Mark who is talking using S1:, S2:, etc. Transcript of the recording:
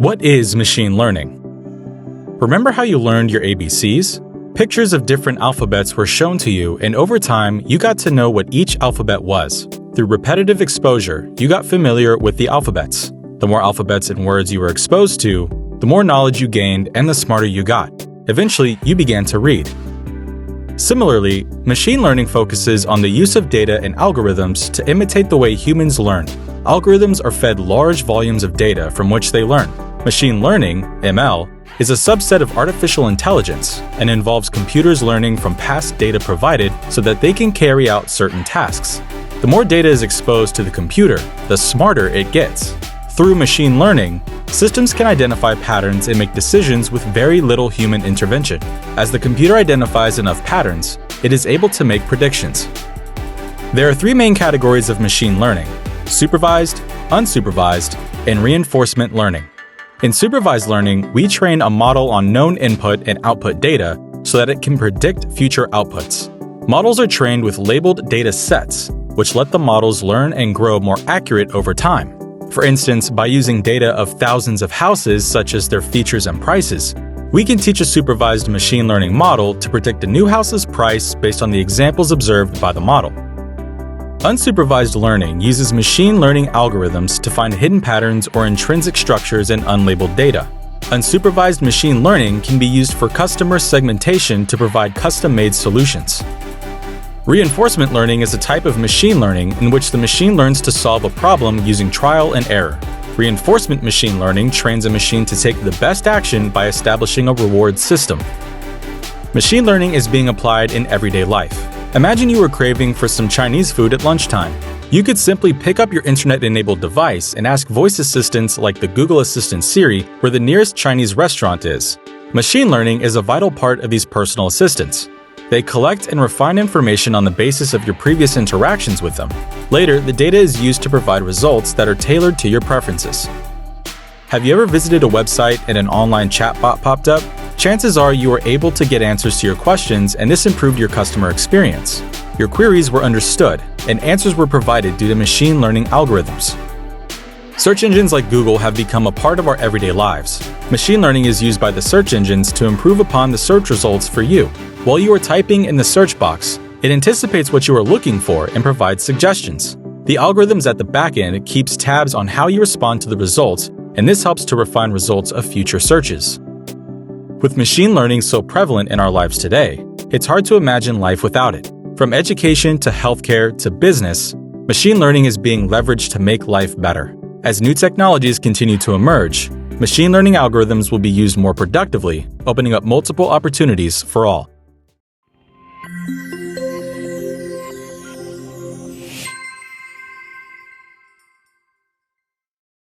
S1: What is machine learning? Remember how you learned your ABCs? Pictures of different alphabets were shown to you, and over time, you got to know what each alphabet was. Through repetitive exposure, you got familiar with the alphabets. The more alphabets and words you were exposed to, the more knowledge you gained and the smarter you got. Eventually, you began to read. Similarly, machine learning focuses on the use of data and algorithms to imitate the way humans learn. Algorithms are fed large volumes of data from which they learn. Machine learning, ML, is a subset of artificial intelligence and involves computers learning from past data provided so that they can carry out certain tasks. The more data is exposed to the computer, the smarter it gets. Through machine learning, systems can identify patterns and make decisions with very little human intervention. As the computer identifies enough patterns, it is able to make predictions. There are three main categories of machine learning: supervised, unsupervised, and reinforcement learning. In supervised learning, we train a model on known input and output data so that it can predict future outputs. Models are trained with labeled data sets, which let the models learn and grow more accurate over time. For instance, by using data of thousands of houses, such as their features and prices, we can teach a supervised machine learning model to predict a new house's price based on the examples observed by the model. Unsupervised learning uses machine learning algorithms to find hidden patterns or intrinsic structures in unlabeled data. Unsupervised machine learning can be used for customer segmentation to provide custom-made solutions. Reinforcement learning is a type of machine learning in which the machine learns to solve a problem using trial and error. Reinforcement machine learning trains a machine to take the best action by establishing a reward system. Machine learning is being applied in everyday life. Imagine you were craving for some Chinese food at lunchtime. You could simply pick up your internet-enabled device and ask voice assistants like the Google Assistant Siri where the nearest Chinese restaurant is. Machine learning is a vital part of these personal assistants. They collect and refine information on the basis of your previous interactions with them. Later, the data is used to provide results that are tailored to your preferences. Have you ever visited a website and an online chatbot popped up? Chances are you were able to get answers to your questions, and this improved your customer experience. Your queries were understood, and answers were provided due to machine learning algorithms. Search engines like Google have become a part of our everyday lives. Machine learning is used by the search engines to improve upon the search results for you. While you are typing in the search box, it anticipates what you are looking for and provides suggestions. The algorithms at the back end keeps tabs on how you respond to the results, and this helps to refine results of future searches. With machine learning so prevalent in our lives today, it's hard to imagine life without it. From education to healthcare to business, machine learning is being leveraged to make life better. As new technologies continue to emerge, machine learning algorithms will be used more productively, opening up multiple opportunities for all.